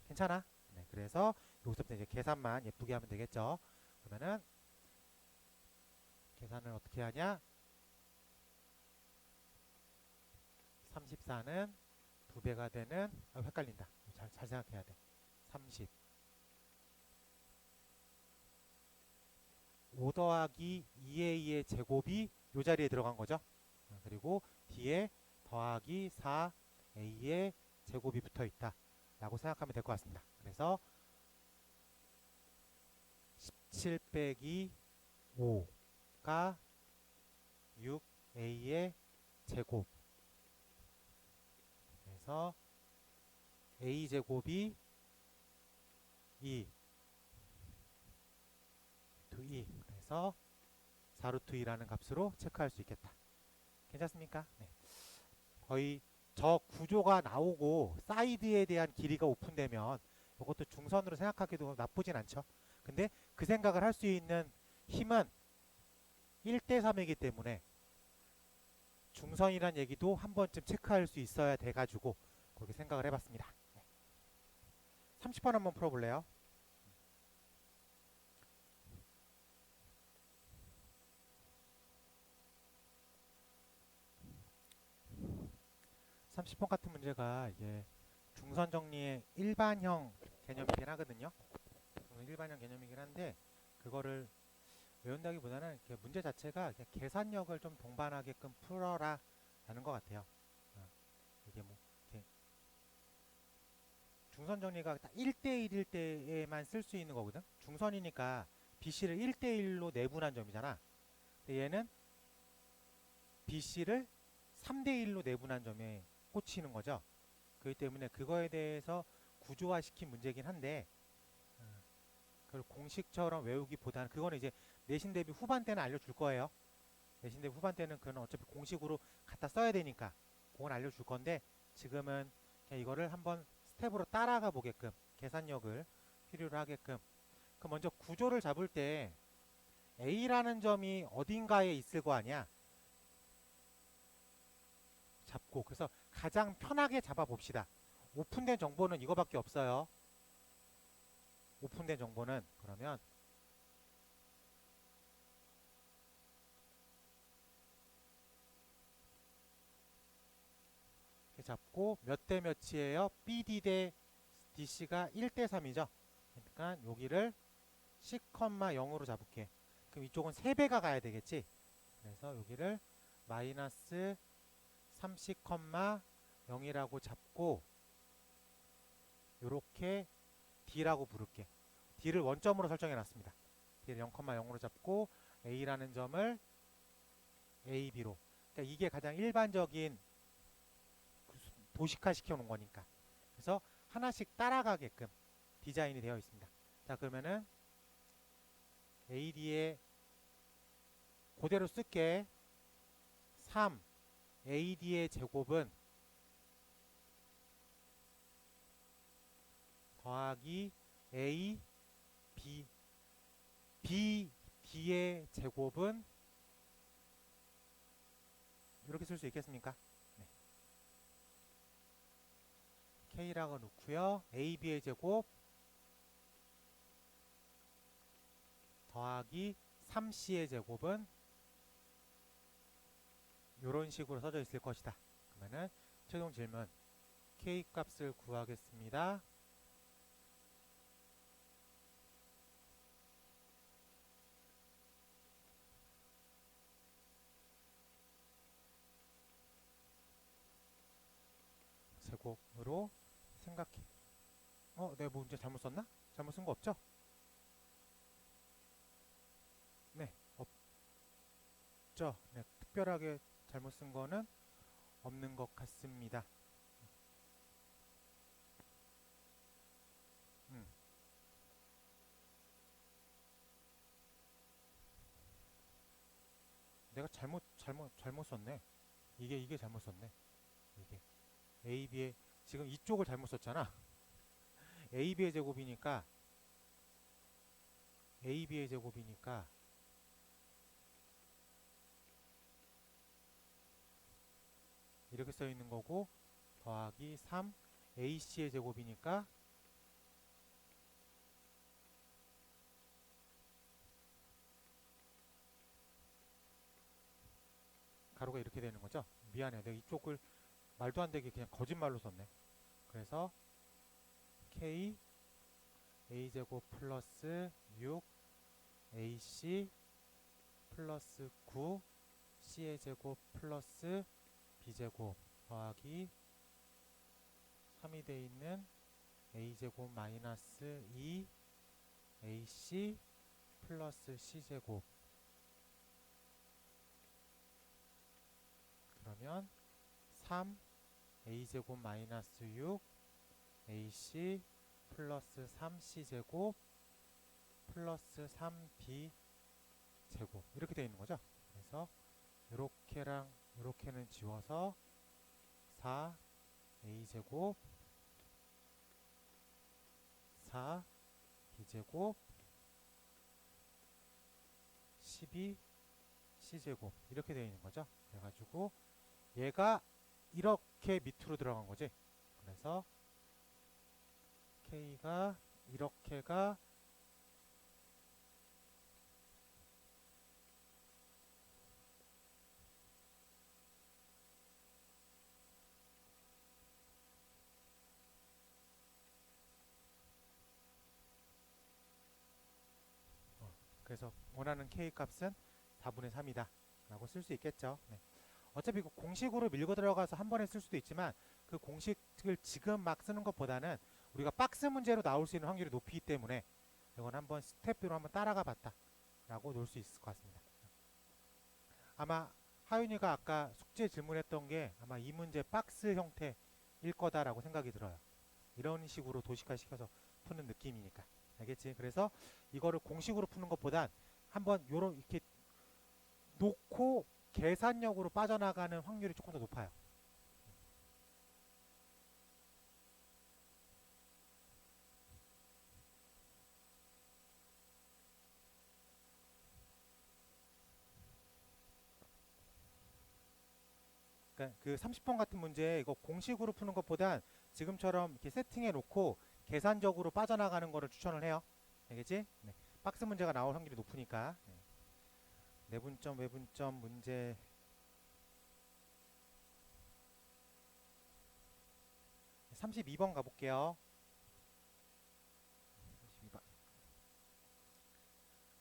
괜찮아? 네, 그래서 여기서부터 이제 계산만 예쁘게 하면 되겠죠. 그러면은 계산을 어떻게 하냐? 34는 2배가 되는 헷갈린다. 잘 생각해야 돼. 30 5 더하기 2A의 제곱이 이 자리에 들어간 거죠. 그리고 뒤에 더하기 4A의 제곱이 붙어 있다 라고 생각하면 될 것 같습니다. 그래서 17 빼기 5가 6A의 제곱 그래서 A제곱이 2 그래서 4루트 2라는 값으로 체크할 수 있겠다. 괜찮습니까? 네. 거의 저 구조가 나오고 사이드에 대한 길이가 오픈되면 이것도 중선으로 생각하기도 나쁘진 않죠. 근데 그 생각을 할 수 있는 힘은 1대 3이기 때문에 중선이란 얘기도 한 번쯤 체크할 수 있어야 돼가지고 그렇게 생각을 해봤습니다. 30번 한번 풀어볼래요? 30번 같은 문제가 이제 중선 정리의 일반형 개념이긴 하거든요. 일반형 개념이긴 한데 그거를 외운다기보다는 이렇게 문제 자체가 계산력을 좀 동반하게끔 풀어라 라는 것 같아요. 이게 뭐 이렇게 중선 정리가 딱 1대1일 때에만 쓸 수 있는 거거든. 중선이니까 BC를 1대1로 내분한 점이잖아. 근데 얘는 BC를 3대1로 내분한 점에 꽂히는 거죠. 그렇기 때문에 그거에 대해서 구조화시킨 문제긴 한데 그걸 공식처럼 외우기보다는 그거는 이제 내신 대비 후반 때는 알려줄 거예요. 내신 대비 후반 때는 그건 어차피 공식으로 갖다 써야 되니까 그건 알려줄 건데 지금은 그냥 이거를 한번 스텝으로 따라가 보게끔 계산력을 필요로 하게끔 그 먼저 구조를 잡을 때 A라는 점이 어딘가에 있을 거 아니야. 잡고 그래서 가장 편하게 잡아 봅시다. 오픈된 정보는 이거밖에 없어요. 오픈된 정보는 그러면 이렇게 잡고 몇 대 몇이에요? BD 대 DC가 1대 3이죠. 그러니까 여기를 C, 0으로 잡을게. 그럼 이쪽은 3배가 가야 되겠지. 그래서 여기를 마이너스 30, 0이라고 잡고 요렇게 D라고 부를게. D를 원점으로 설정해 놨습니다. D를 0,0으로 잡고 A라는 점을 AB로. 그러니까 이게 가장 일반적인 도식화 시켜 놓은 거니까. 그래서 하나씩 따라가게끔 디자인이 되어 있습니다. 자, 그러면은 AD에 그대로 쓸게. 3 AD의 제곱은 더하기 A B BD의 제곱은 이렇게 쓸 수 있겠습니까? 네. K라고 놓고요. AB의 제곱 더하기 3C의 제곱은 이런 식으로 써져 있을 것이다. 그러면은 최종 질문 K 값을 구하겠습니다. 제곱으로 생각해. 내가 문제 잘못 썼나? 잘못 쓴 거 없죠? 네, 없죠. 네, 특별하게 잘못 쓴 거는 없는 것 같습니다. 음. 내가 잘못 썼네. 이게 잘못 썼네. 이게 AB의 지금 이쪽을 잘못 썼잖아. AB의 제곱이니까 AB의 제곱이니까 이렇게 써 있는 거고 더하기 3 AC의 제곱이니까 가로가 이렇게 되는 거죠. 미안해. 내가 이쪽을 말도 안 되게 그냥 거짓말로 썼네. 그래서 K A제곱 플러스 6 AC 플러스 9 C의 제곱 플러스 B제곱 더하기 3이 돼 있는 A제곱 마이너스 2 AC 플러스 C제곱 그러면 3 A제곱 마이너스 6 AC 플러스 3C제곱 플러스 3B 제곱 이렇게 되어 있는 거죠. 그래서 요렇게랑 요렇게는 지워서 4 A제곱 4 B제곱 12 C제곱 이렇게 되어 있는 거죠. 그래가지고 얘가 이렇게 밑으로 들어간 거지. 그래서 K가 이렇게가 그래서 원하는 K 값은 4분의 3이다 라고 쓸 수 있겠죠. 네. 어차피 공식으로 밀고 들어가서 한 번에 쓸 수도 있지만 그 공식을 지금 막 쓰는 것보다는 우리가 박스 문제로 나올 수 있는 확률이 높기 때문에 이건 한번 스텝으로 한번 따라가 봤다 라고 놓을 수 있을 것 같습니다. 아마 하윤이가 아까 숙제 질문했던 게 아마 이 문제 박스 형태일 거다라고 생각이 들어요. 이런 식으로 도식화 시켜서 푸는 느낌이니까. 알겠지? 그래서 이거를 공식으로 푸는 것보단 한번 요런 이렇게 놓고 계산력으로 빠져나가는 확률이 조금 더 높아요. 그러니까 그 30번 같은 문제 이거 공식으로 푸는 것보단 지금처럼 이렇게 세팅해 놓고 계산적으로 빠져나가는 거를 추천을 해요. 알겠지? 네. 박스 문제가 나올 확률이 높으니까. 네. 내분점, 외분점 문제 32번 가볼게요. 32번.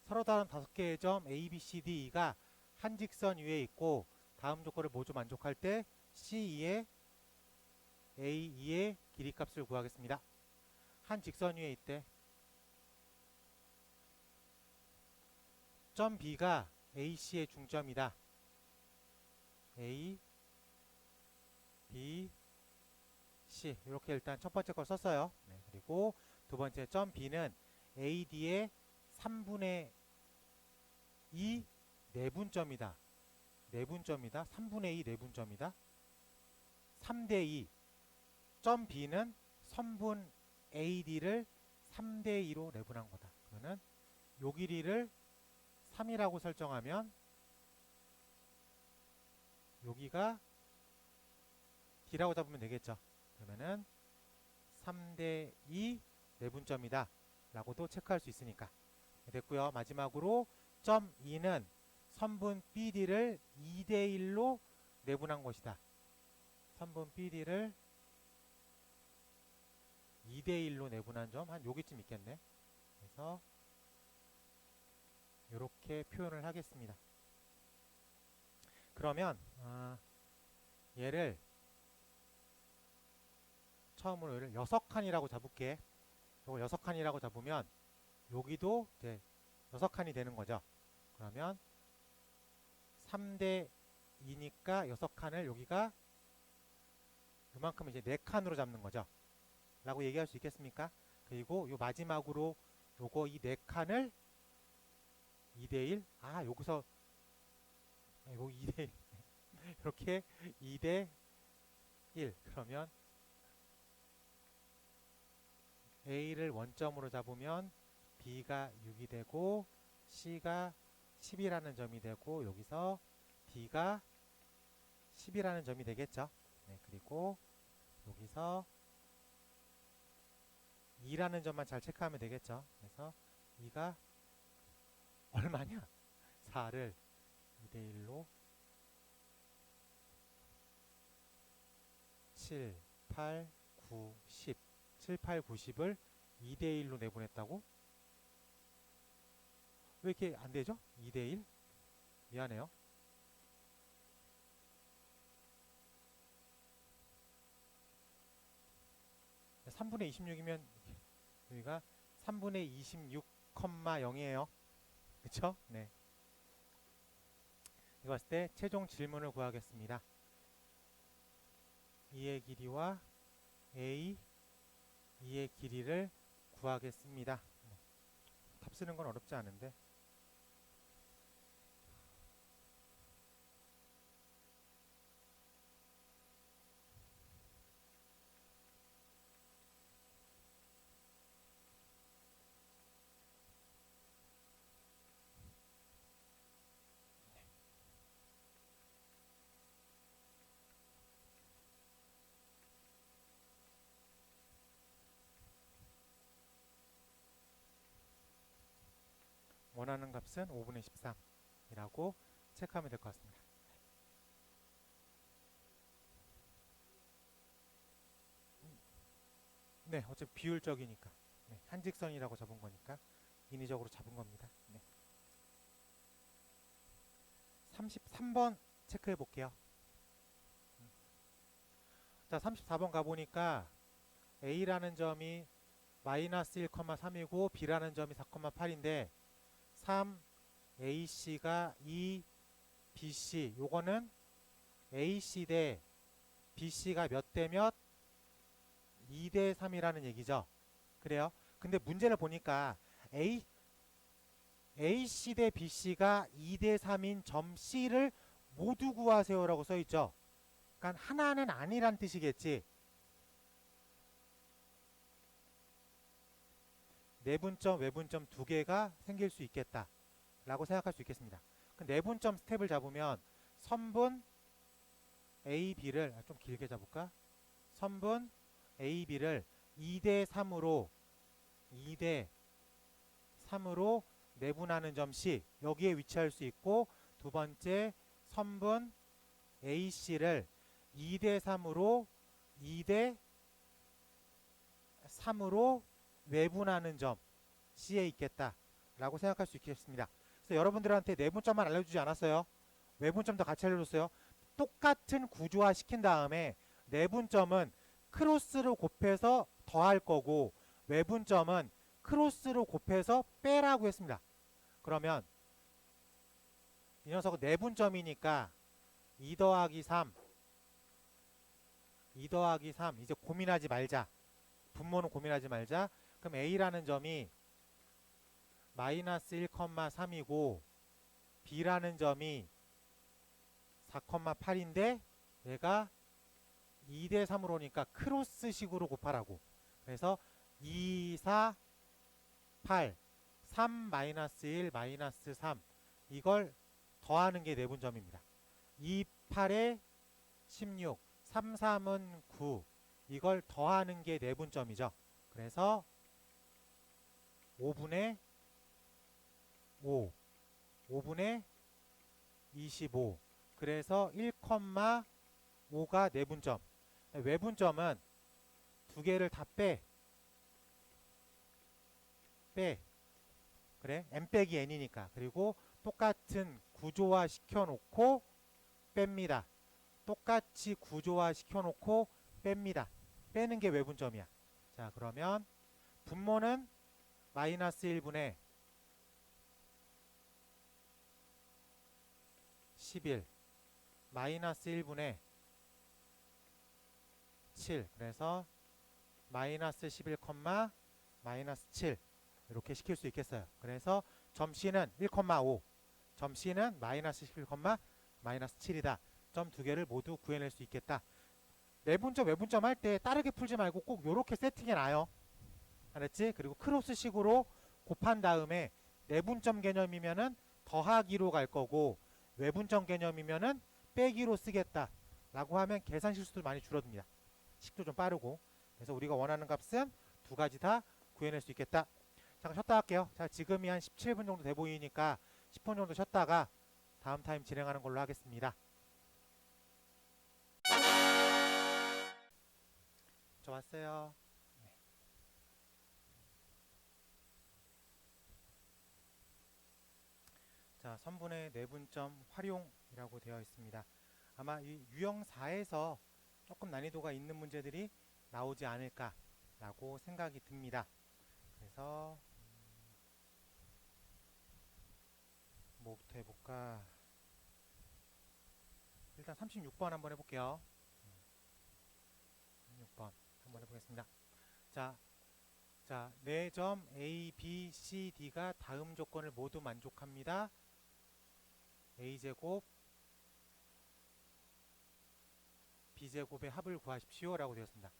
서로 다른 5개의 점 A, B, C, D가 한 직선 위에 있고 다음 조건을 모두 만족할 때 C2의 A2의 길이값을 구하겠습니다. 한 직선 위에 있대. 점 B가 AC의 중점이다. A, B, C 이렇게 일단 첫 번째 걸 썼어요. 네, 그리고 두 번째 점 B는 AD의 3분의 2 내분점이다. 내분점이다. 3분의 2 내분점이다. 3대 2. 점 B는 선분 AD를 3대 2로 내분한 거다. 그러면 요 길이를 3이라고 설정하면 여기가 D라고 잡으면 되겠죠. 그러면은 3대 2 내분점이다 라고도 체크할 수 있으니까 됐고요. 마지막으로 점 2는 선분 BD를 2대 1로 내분한 것이다. 선분 BD를 2대 1로 내분한 점 한 여기쯤 있겠네. 그래서 이렇게 표현을 하겠습니다. 그러면 얘를 처음으로 얘를 6칸이라고 잡을게. 이걸 6칸이라고 잡으면 여기도 이제 6칸이 되는 거죠. 그러면 3대 2니까 6칸을 여기가 이만큼 이제 4칸으로 잡는 거죠. 라고 얘기할 수 있겠습니까? 그리고 요 마지막으로 요거 이 4칸을 2대1 여기서 요거 2대1 이렇게 2대1 그러면 A를 원점으로 잡으면 B가 6이 되고 C가 10이라는 점이 되고 여기서 D가 10이라는 점이 되겠죠. 네, 그리고 여기서 2라는 점만 잘 체크하면 되겠죠. 그래서 2가 얼마냐? 4를 2대1로 7, 8, 9, 10 7, 8, 9, 10을 2대1로 내보냈다고? 왜 이렇게 안되죠? 2대1? 미안해요. 네, 3분의 26이면 여기가 3분의 26,0이에요. 그쵸? 네. 이거 봤을 때 최종 질문을 구하겠습니다. 2의 길이와 A, 2의 길이를 구하겠습니다. 답 쓰는 건 어렵지 않은데 원하는 값은 5분의 13이라고 체크하면 될 것 같습니다. 네, 어차피 비율적이니까 네, 한직선이라고 잡은 거니까 인위적으로 잡은 겁니다. 네. 33번 체크해 볼게요. 자, 34번 가보니까 A라는 점이 마이너스 1,3이고 B라는 점이 4,8인데 3, AC가 2, BC 요거는 AC 대 BC가 몇 대 몇? 2대 3이라는 얘기죠. 그래요? 근데 문제를 보니까 AC 대 BC가 2대 3인 점 C를 모두 구하세요라고 써있죠. 그러니까 하나는 아니란 뜻이겠지. 내분점, 외분점 두 개가 생길 수 있겠다 라고 생각할 수 있겠습니다. 그 내분점 스텝을 잡으면 선분 A, B를 좀 길게 잡을까? 선분 A, B를 2대 3으로 내분하는 점 C 여기에 위치할 수 있고, 두 번째 선분 AC를 2대 3으로 외분하는 점 C에 있겠다 라고 생각할 수 있겠습니다. 그래서 여러분들한테 내분점만 알려주지 않았어요. 외분점도 같이 알려줬어요. 똑같은 구조화 시킨 다음에 내분점은 크로스로 곱해서 더할 거고, 외분점은 크로스로 곱해서 빼라고 했습니다. 그러면 이 녀석은 내분점이니까 2 더하기 3 이제 고민하지 말자. 분모는 고민하지 말자. 그럼 A라는 점이 마이너스 1,3이고 B라는 점이 4,8인데 얘가 2대 3으로 오니까 크로스식으로 곱하라고. 그래서 2, 4, 8, 3 마이너스 1 마이너스 3 이걸 더하는 게 내분점입니다. 2, 8에 16, 3, 3은 9 이걸 더하는 게 내분점이죠. 그래서 5분의 5, 5분의 25 그래서 1,5가 내분점. 외분점은 두 개를 다 빼. 그래? m 빼기 n이니까. 그리고 똑같은 구조화 시켜놓고 뺍니다. 똑같이 구조화 시켜놓고 뺍니다. 빼는 게 외분점이야. 자, 그러면 분모는 마이너스 1분의 11 마이너스 1분의 7 그래서 마이너스 11, 마이너스 7 이렇게 시킬 수 있겠어요. 그래서 점 C는 1,5 점 C는 마이너스 11, 마이너스 7이다. 점 두 개를 모두 구해낼 수 있겠다. 내분점 외분점 할 때 다르게 풀지 말고 꼭 요렇게 세팅해 놔요. 알았지? 그리고 크로스식으로 곱한 다음에 내분점 개념이면은 더하기로 갈 거고, 외분점 개념이면은 빼기로 쓰겠다 라고 하면 계산 실수도 많이 줄어듭니다. 식도 좀 빠르고. 그래서 우리가 원하는 값은 두 가지 다 구해낼 수 있겠다. 잠깐 쉬었다 할게요. 자, 지금이 한 17분 정도 돼 보이니까 10분 정도 쉬었다가 다음 타임 진행하는 걸로 하겠습니다. 저 왔어요. 네. 자, 선분의 내분점 활용이라고 되어 있습니다. 아마 이 유형 4에서 조금 난이도가 있는 문제들이 나오지 않을까라고 생각이 듭니다. 그래서 뭐부터 해볼까? 일단 36번 한번 해볼게요. 36번 한번 해보겠습니다. 자, 네 점 A, B, C, D가 다음 조건을 모두 만족합니다. A제곱 B제곱의 합을 구하십시오 라고 되었습니다.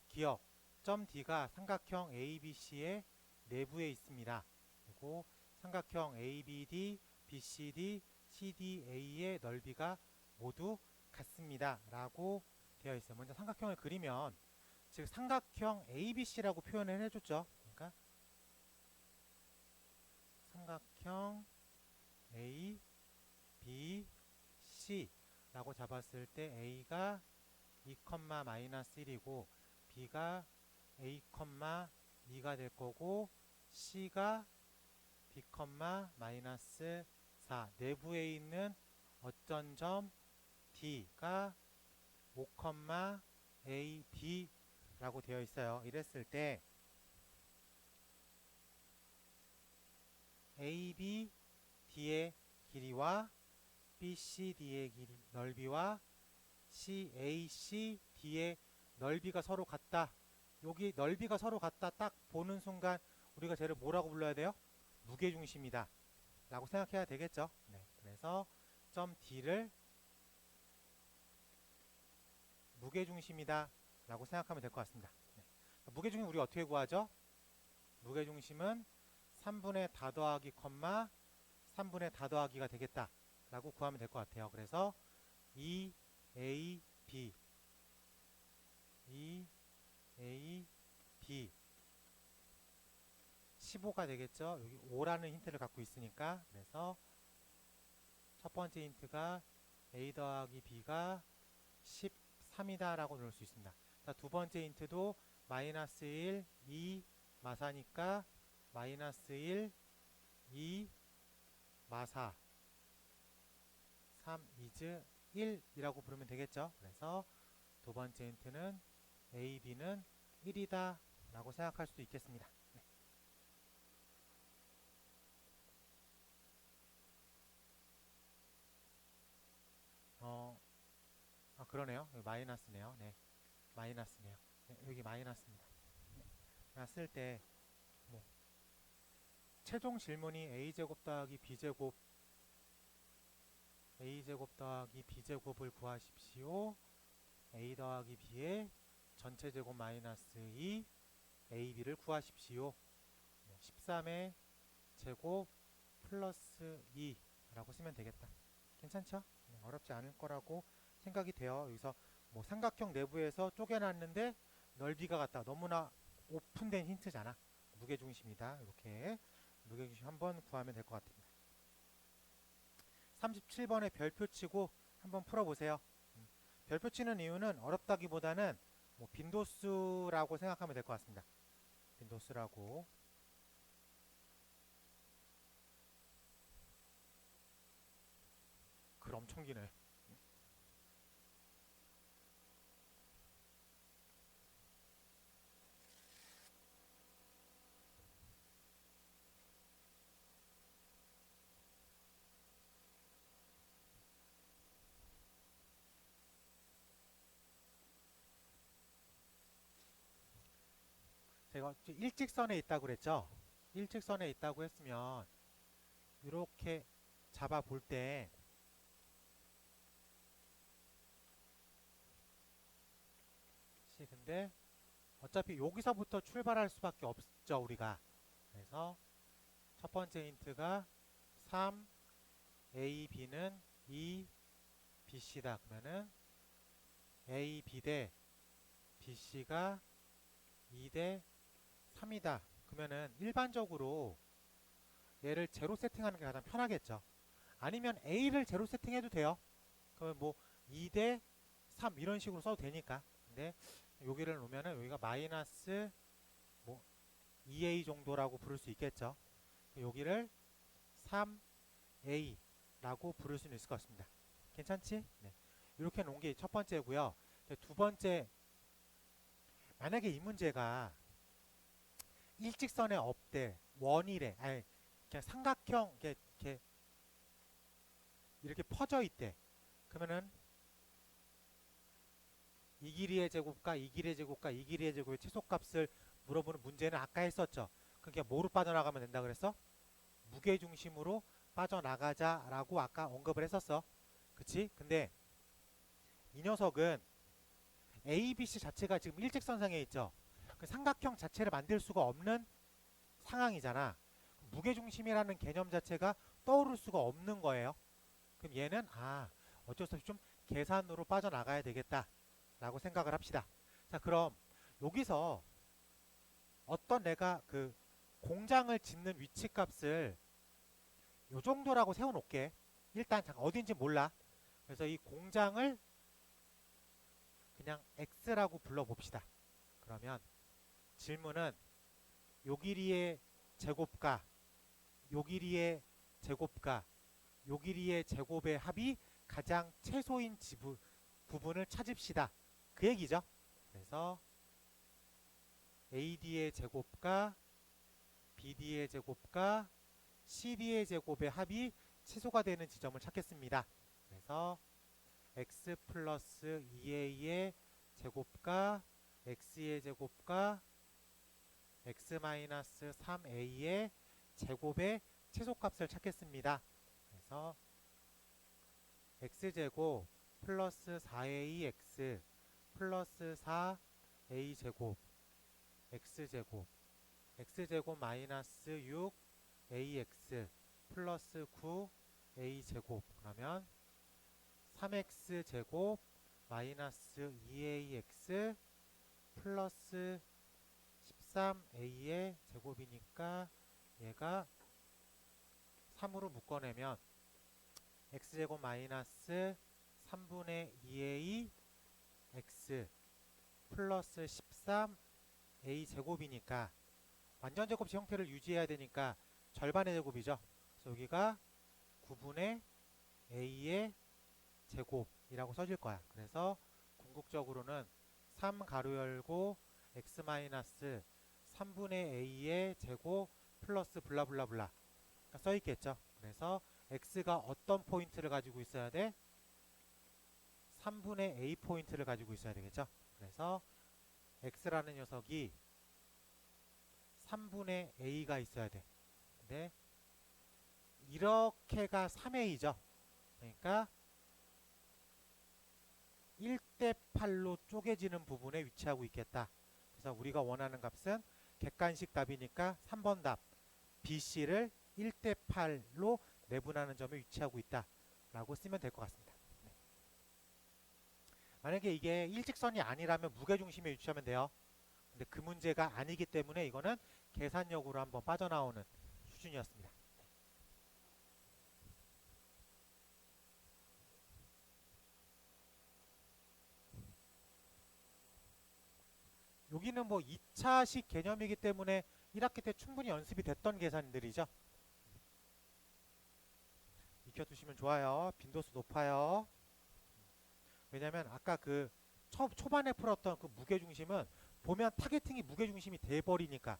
기억 점 D가 삼각형 ABC의 내부에 있습니다. 그리고 삼각형 ABD, BCD, CDA의 넓이가 모두 같습니다 라고 되어 있어요. 먼저 삼각형을 그리면, 즉 삼각형 ABC라고 표현을 해줬죠. 그러니까 삼각형 A, B, C 라고 잡았을 때 A가 2, 마이너스 1이고 B가 A, 2가 될 거고 C가 B, 마이너스 4 내부에 있는 어떤 점 D가 5, A, B 라고 되어 있어요. 이랬을 때 A, B, D의 길이와 BCD의 넓이와 CACD의 넓이가 서로 같다. 여기 넓이가 서로 같다 딱 보는 순간 우리가 쟤를 뭐라고 불러야 돼요? 무게중심이다 라고 생각해야 되겠죠. 네, 그래서 점 D를 무게중심이다 라고 생각하면 될 것 같습니다. 네. 무게중심 우리 어떻게 구하죠? 무게중심은 3분의 다 더하기 콤마 3분의 다 더하기가 되겠다 라고 구하면 될 것 같아요. 그래서 EAB 15가 되겠죠. 여기 5라는 힌트를 갖고 있으니까. 그래서 첫 번째 힌트가 A 더하기 B가 13이다 라고 넣을 수 있습니다. 자, 두 번째 힌트도 마이너스 1, 2 마사니까 마이너스 1, 2 마사 3 이즈 1이라고 부르면 되겠죠. 그래서 두 번째 힌트는 A, B는 1이다 라고 생각할 수도 있겠습니다. 네. 그러네요. 여기 마이너스네요. 네, 마이너스네요. 네, 여기 마이너스입니다. 네. 쓸 때 뭐 최종 질문이 A제곱 더하기 B제곱 A제곱 더하기 B제곱을 구하십시오. A 더하기 B의 전체 제곱 마이너스 2 AB를 구하십시오. 13의 제곱 플러스 2라고 쓰면 되겠다. 괜찮죠? 어렵지 않을 거라고 생각이 돼요. 여기서 뭐 삼각형 내부에서 쪼개놨는데 넓이가 같다. 너무나 오픈된 힌트잖아. 무게중심이다. 이렇게 무게중심 한번 구하면 될 것 같습니다. 37번에 별표 치고 한번 풀어보세요. 별표 치는 이유는 어렵다기보다는 뭐 빈도수라고 생각하면 될 것 같습니다. 빈도수라고. 글 엄청 기네. 제가 일직선에 있다고 그랬죠? 일직선에 있다고 했으면 이렇게 잡아 볼 때 근데 어차피 여기서부터 출발할 수밖에 없죠, 우리가. 그래서 첫 번째 힌트가 3 A, B는 2 BC다. 그러면은 A, B 대 BC가 2 대 3이다. 그러면은 일반적으로 얘를 제로 세팅하는 게 가장 편하겠죠. 아니면 A를 제로 세팅해도 돼요. 그러면 뭐 2 대 3 이런 식으로 써도 되니까. 근데 여기를 놓으면은 여기가 마이너스 뭐 2A 정도라고 부를 수 있겠죠. 여기를 3A라고 부를 수는 있을 것 같습니다. 괜찮지? 네. 이렇게 놓은 게 첫 번째고요. 두 번째, 만약에 이 문제가 일직선에 없대, 원이래, 아니 그냥 삼각형 이렇게 퍼져 있대. 그러면은 이 길이의 제곱과 이 길이의 제곱과 이 길이의 제곱의 최소값을 물어보는 문제는 아까 했었죠. 그게 뭐로 빠져나가면 된다 그랬어? 무게중심으로 빠져나가자라고 아까 언급을 했었어. 그치? 근데 이 녀석은 ABC 자체가 지금 일직선상에 있죠. 그 삼각형 자체를 만들 수가 없는 상황이잖아. 무게중심이라는 개념 자체가 떠오를 수가 없는 거예요. 그럼 얘는 어쩔 수 없이 좀 계산으로 빠져나가야 되겠다 라고 생각을 합시다. 자, 그럼 여기서 어떤 내가 그 공장을 짓는 위치값을 요 정도라고 세워놓게. 일단 잠깐 어딘지 몰라. 그래서 이 공장을 그냥 X라고 불러봅시다. 그러면 질문은 요 길이의 제곱과 요 길이의 제곱과 요 길이의 제곱의 합이 가장 최소인 부분을 찾읍시다. 그 얘기죠. 그래서 AD의 제곱과 BD의 제곱과 CD의 제곱의 합이 최소가 되는 지점을 찾겠습니다. 그래서 x 플러스 2a의 제곱과 x의 제곱과 x 마이너스 3a의 제곱의 최소값을 찾겠습니다. 그래서 x제곱 플러스 4ax 플러스 4a 제곱 x제곱 x제곱 마이너스 6ax 플러스 9a 제곱 그러면 3x 제곱 마이너스 2ax 플러스 13a의 제곱이니까 얘가 3으로 묶어내면 x제곱 마이너스 3분의 2a x 플러스 13a 제곱이니까 완전 제곱식 형태를 유지해야 되니까 절반의 제곱이죠. 그래서 여기가 9분의 a의 제곱이라고 써질 거야. 그래서 궁극적으로는 3 가로 열고 x 마이너스 3분의 a의 제곱 플러스 블라블라블라 써 있겠죠. 그래서 x가 어떤 포인트를 가지고 있어야 돼? 3분의 a 포인트를 가지고 있어야 되겠죠. 그래서 x라는 녀석이 3분의 a가 있어야 돼. 근데 이렇게가 3a죠. 그러니까 1대 8로 쪼개지는 부분에 위치하고 있겠다. 그래서 우리가 원하는 값은 객관식 답이니까 3번 답 BC를 1대 8로 내분하는 점에 위치하고 있다 라고 쓰면 될 것 같습니다. 네. 만약에 이게 일직선이 아니라면 무게중심에 위치하면 돼요. 근데 그 문제가 아니기 때문에 이거는 계산력으로 한번 빠져나오는 수준이었습니다. 여기는 뭐 2차식 개념이기 때문에 1학기 때 충분히 연습이 됐던 계산들이죠. 익혀두시면 좋아요. 빈도수 높아요. 왜냐면 아까 그 초반에 풀었던 그 무게중심은 보면 타겟팅이 무게중심이 돼버리니까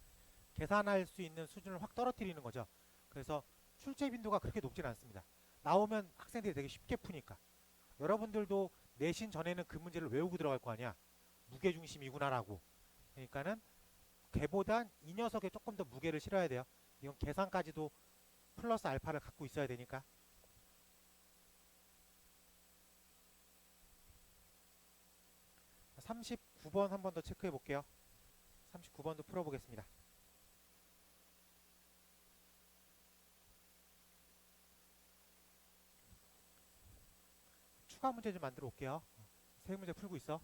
계산할 수 있는 수준을 확 떨어뜨리는 거죠. 그래서 출제 빈도가 그렇게 높진 않습니다. 나오면 학생들이 되게 쉽게 푸니까. 여러분들도 내신 전에는 그 문제를 외우고 들어갈 거 아니야. 무게중심이구나라고. 그러니까는 걔보단 이 녀석에 조금 더 무게를 실어야 돼요. 이건 계산까지도 플러스 알파를 갖고 있어야 되니까. 39번 한 번 더 체크해 볼게요. 39번도 풀어보겠습니다. 추가 문제 좀 만들어 올게요. 세 문제 풀고 있어.